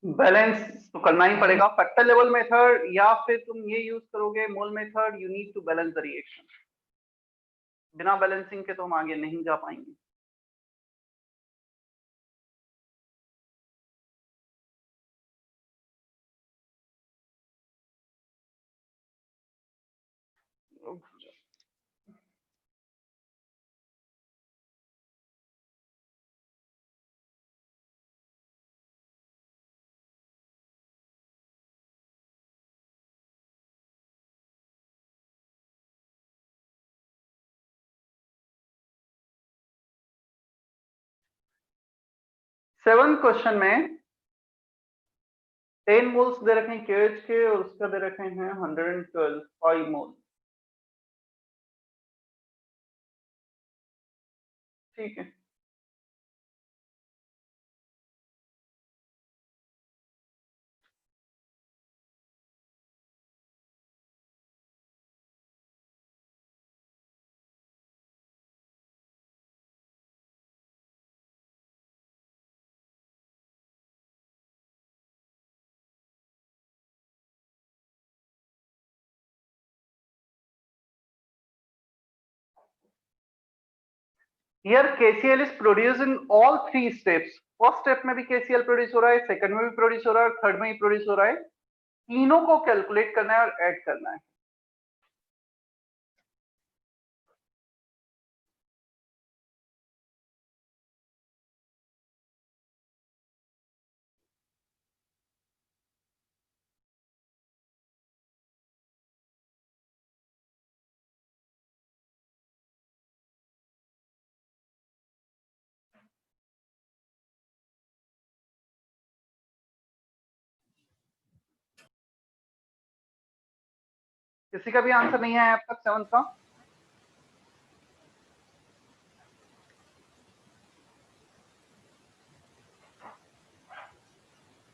बैलेंस तो करना ही पड़ेगा. फैक्टर लेवल मेथड या फिर तुम ये यूज करोगे mole method. You need to balance the reaction. बिना बैलेंसिंग के तो हम आगे नहीं जा पाएंगे. सेवन क्वेश्चन में 10 मोल्स दे रखे हैं KH के और उसका दे रखे हैं 112 5 मोल. ठीक है. Here KCl is produced in all 3 steps. First step में भी KCl प्रोड्यूस हो रहा है, सेकंड में भी प्रोड्यूस हो रहा है, थर्ड में भी प्रोड्यूस हो रहा है. तीनों को कैलकुलेट करना है और ऐड करना है. किसी का भी आंसर नहीं आया अब तक 7 का?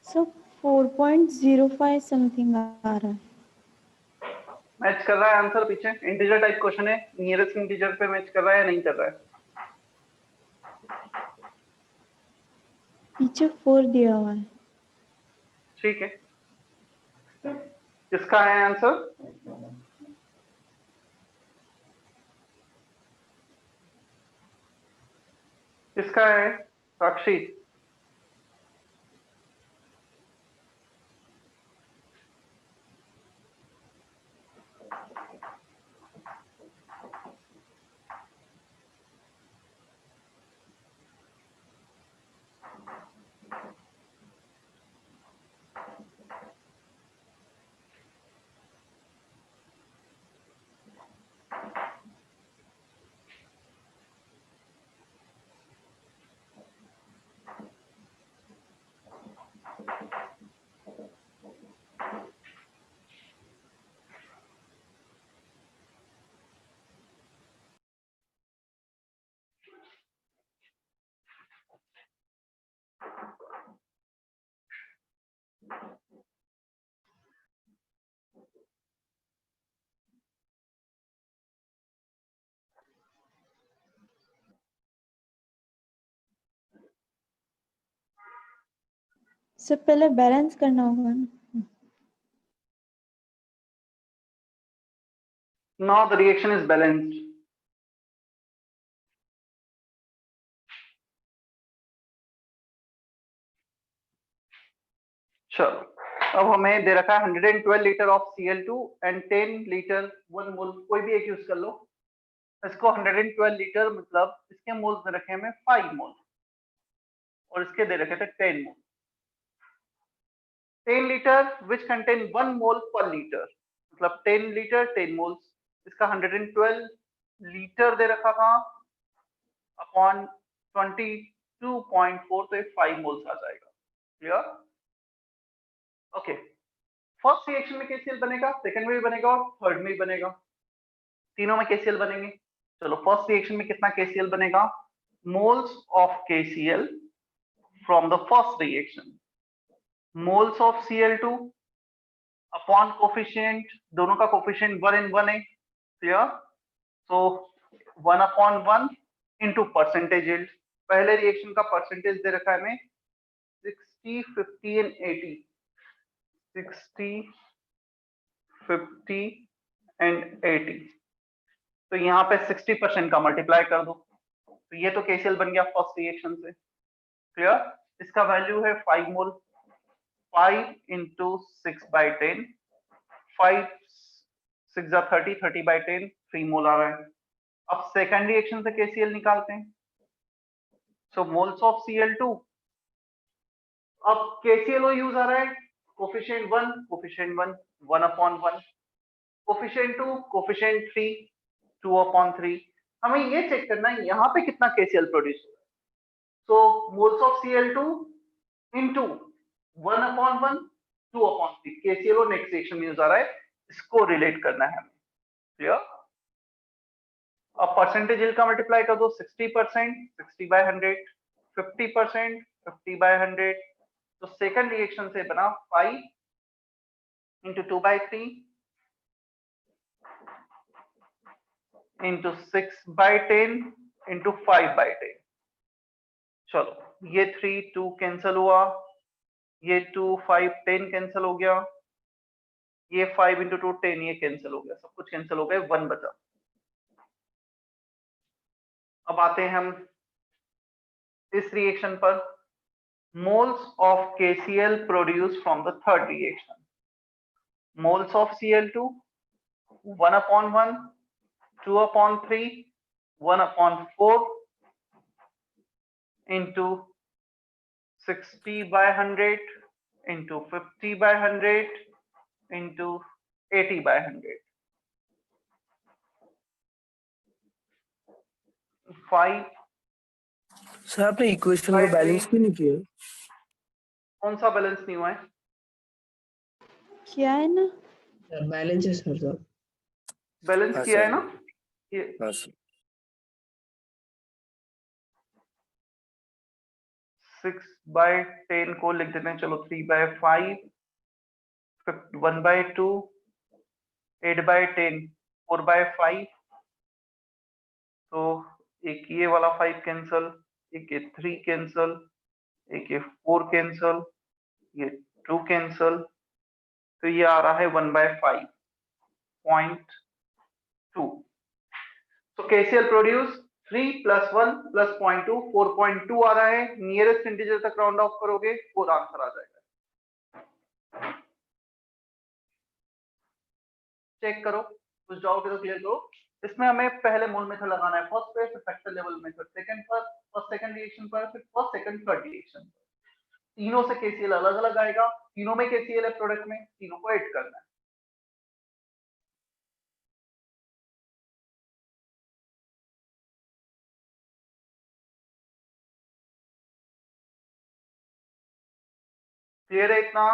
So 4.05 समथिंग आ रहा है. मैच कर रहा है आंसर पीछे. इंटीजर टाइप क्वेश्चन है, नियरेस्ट इंटीजर पे मैच कर रहा है या नहीं कर रहा है? पीछे 4 दिया हुआ है. ठीक है. किसका है आंसर? किसका है? साक्षी. इससे पहले बैलेंस करना होगा ना। Now the reaction is balanced. चलो अब हमें दे रखा है 112 litre of Cl2 and 10 litre 1 मोल, कोई भी एक यूज कर लो। इसको 112 लीटर मतलब इसके मोल्स दे रखे हमें 5 मोल और इसके दे रखे थे 10 मोल। 10 लीटर विच कंटेन 1 मोल पर लीटर, मतलब 10 लीटर 10 मोल्स। इसका 112 लीटर दे रखा था अपॉन 22.4, तो 5 मोल्स आ जाएगा। क्लियर? ओके, फर्स्ट रिएक्शन में केसीएल बनेगा, सेकंड में भी बनेगा और थर्ड में भी बनेगा, तीनों में केसीएल बनेंगे। चलो फर्स्ट रिएक्शन में कितना केसीएल बनेगा? Moles of KCL from the first reaction, moles of Cl2 upon coefficient, दोनों का कोफिशिएंट 1 and 1 है। क्लियर? सो 1 upon 1 इंटू परसेंटेज यील्ड। पहले रिएक्शन का परसेंटेज दे रखा है हमें 60, 50 and 80, 60, 50 and 80, तो यहाँ पे 60% का मल्टीप्लाई कर दो, तो ये तो केसीएल बन गया फर्स्ट रिएक्शन से। क्लियर? इसका वैल्यू है 5 मोल, 5 into 6/10, 5 6 जा 30, 30/10, 3 मोल आ रहा है। अब सेकंड रिएक्शन से केसीएल निकालते हैं। सो मोल्स ऑफ Cl2, अब केसीएल यूज आ रहा है, coefficient 1, coefficient 1, 1 upon 1, coefficient 2, coefficient 3, 2 upon 3। हमें ये चेक करना है यहाँ पे कितना केसीएल प्रोड्यूस हो रहा है। So moles of Cl2 into 1 upon 1, 2 upon 3, KCl और नेक्स्ट रिएक्शन में यूज आ रहा है, इसको रिलेट करना है हमें। क्लियर? अब परसेंटेज यील्ड का मल्टीप्लाई कर दो, 60%, 60/100, 50%, 50/100, तो सेकंड रिएक्शन से बना 5 into 2/3 into 6/10 into 5/10। चलो ये 3 2 कैंसिल हुआ, ये 2 5 10 कैंसिल हो गया, ये 5 into 2 10, ये कैंसिल हो गया, सब कुछ कैंसिल हो गया, 1 बचा। अब आते हैं हम इस रिएक्शन पर, moles of KCL produce from the third reaction, moles of Cl2 1 upon 1, 2 upon 3, 1 upon 4 into 60/100 into 50/100 into 80/100, 5। Sir आपने इक्वेशन को बैलेंस क्यों नहीं किया? कौन सा बैलेंस नहीं हुआ है? क्या है ना, बैलेंस है सर साहब। बैलेंस हाँ किया है सर। ना ये। हाँ सर। 6/10 को लिख देते हैं, चलो 3/5, 1/2, 8/10, 4/5, तो एक ये वाला 5 कैंसल, एक ये 3 कैंसल, एक ये 4 कैंसल, ये 2 कैंसल, तो ये आ रहा है 1/5.2। तो केसीएल प्रोड्यूस 3 + 1 + 0.2, 4.2 आ रहा है। नियरेस्ट इंटीजर तक राउंड ऑफ करोगे और आंसर आ जाएगा। चेक करो, कुछ डाउट है तो क्लियर करो। इसमें हमें पहले मोल मेथड लगाना है फर्स्ट पे, फिर फैक्टर लेवल मेथड सेकंड पर, फर्स्ट सेकंड रिएक्शन पर, फिर फर्स्ट सेकंड थर्ड रिएक्शन पर। तीनों से केसीएल अलग अलग आएगा, तीनों में केसीएल है प्रोडक्ट में, तीनों को ऐड करना है। क्लियर है इतना?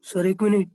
सर एक मिनिट.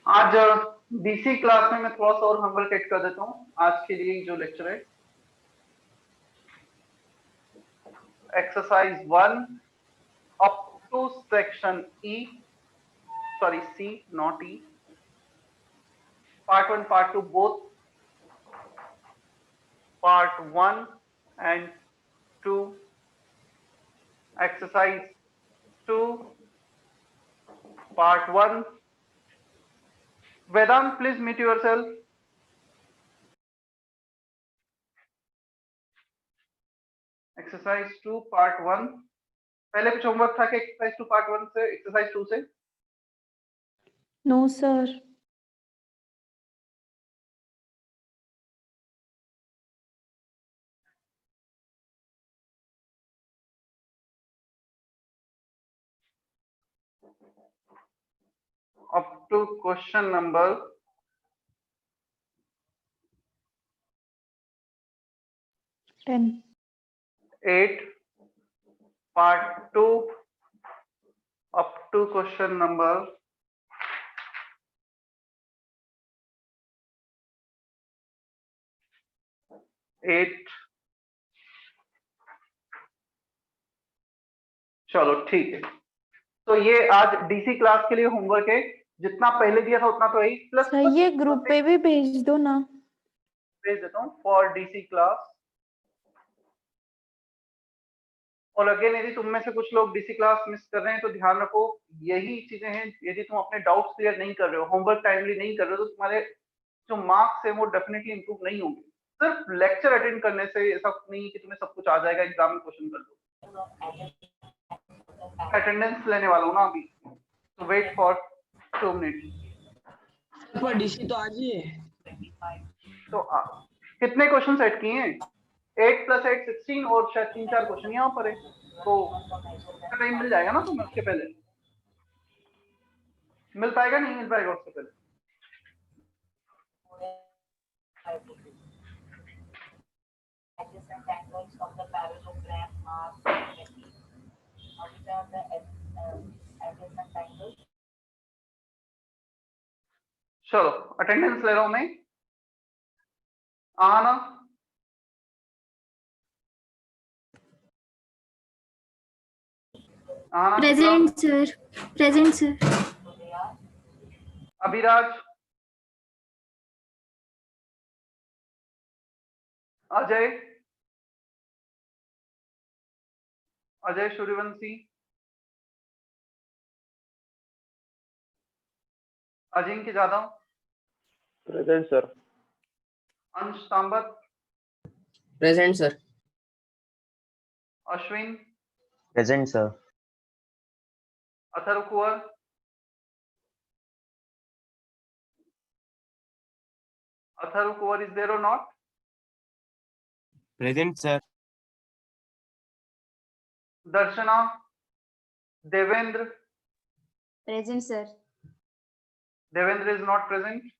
आज डीसी क्लास में मैं थोड़ा सा और होमवर्क ऐड कर देता हूँ. आज के लिए जो लेक्चर है, exercise 1 up to section E, sorry C not E, part 1 part 2 both, part 1 and 2, exercise 2 part 1. Vedant, please mute yourself. Exercise 2 part 1. पहले कुछ होमवर्क था कि एक्सरसाइज 2 पार्ट 1 से एक्सरसाइज 2 से? No, sir. Up to question number 10. 8, part 2 up to question number 8. चलो ठीक है. तो ये आज डीसी क्लास के लिए होमवर्क है. जितना पहले दिया था उतना तो है ही, प्लस सर ये ग्रुप पे भी भेज दो ना. भेज देता हूँ फॉर डीसी क्लास. और अगेन यदि तुम में से कुछ लोग डीसी क्लास मिस कर रहे हैं तो ध्यान रखो, यही चीजें हैं. यदि तुम अपने डाउट्स क्लियर नहीं कर रहे हो, होमवर्क टाइमली नहीं कर रहे हो, तो तुम्हारे जो मार्क्स है वो डेफिनेटली इंप्रूव नहीं होंगे. सिर्फ लेक्चर अटेंड करने से ऐसा नहीं है कि तुम्हें सब कुछ आ जाएगा, एग्जाम में क्वेश्चन कर दो. अटेंडेंस लेने वाला हूँ ना अभी, तो वेट फॉर 2 मिनट. पर डीसी तो आज ही है. तो कितने क्वेश्चन सेट किए हैं? 8 + 8 16 और शायद 3-4 क्वेश्चन यहाँ पर है. तो टाइम मिल जाएगा ना तुम्हें उसके पहले? मिल पाएगा नहीं मिल पाएगा उसके पहले? चलो अटेंडेंस ले रहा हूं मैं. Aana. Aana. Present sir. Present sir. Abhiraj. Ajay. Ajay Suryavanshi. Ajinkya Jadhav. Present sir. Ansh Tambat. Present sir. Ashwin. Present sir. Atharva Kunwar. Atharva Kunwar is there or not? Present sir. Darshana. Devendra. Present sir. Devendra is not present.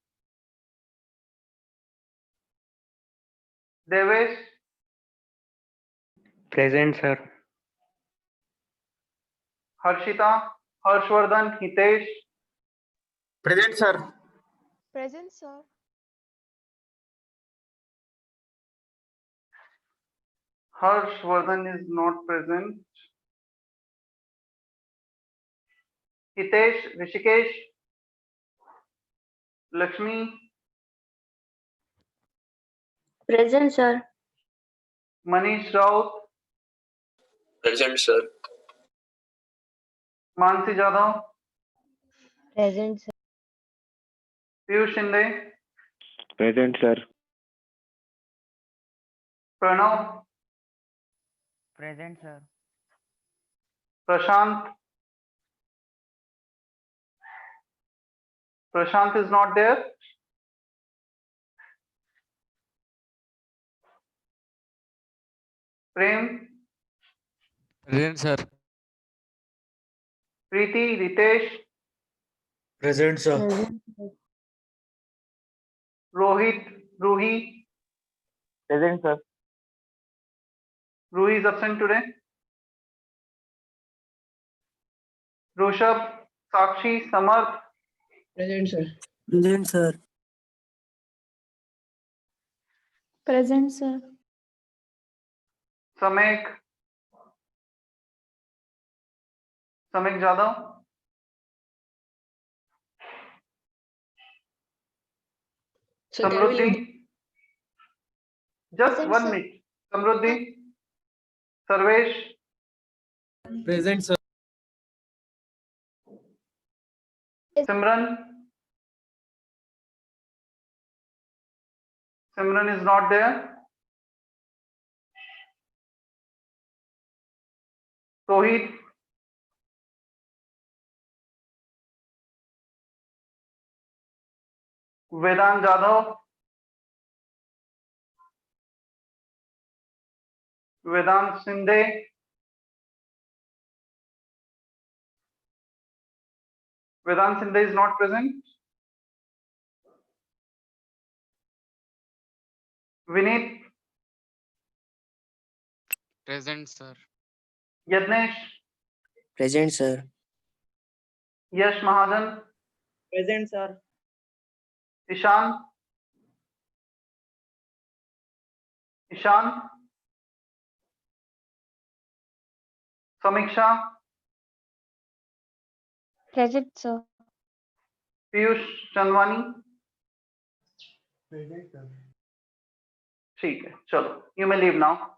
Devesh. Present sir. Harshita. Harshvardhan. Hitesh. Present sir. Present, sir. Harshvardhan is not present. Hitesh. Rishikesh. Lakshmi, Present, sir. Manish Raut, Present, sir. Mansi Jadhav, Present, sir. Piyush Shinde, Present, sir. Pranav, Present, sir. Prashant. Prashant is not there. Prem, Present, sir. Preeti, Ritesh, Present, sir. Present. Rohit, Ruhi. Present, sir. Ruhi is absent today. Rushabh, Sakshi, Samarth, Present, sir. Present, sir. Present, sir. Samek, Samek Jadhav, So can we leave? Samruddhi. Just Present, 1 sir. minute. Samruddhi, Sarvesh, Present, sir. Simran. Simran is not there. Rohit, Vedant Jadhav, Vedant Sinde, Vedant Sinde is not present. Vinit, Present, sir. Yadnesh, Present, sir. Yash Mahajan, Present, sir. Ishan, Ishan, Samiksha, Present, sir. Piyush Chandwani. Present, sir. ठीक है, चलो, you may leave now.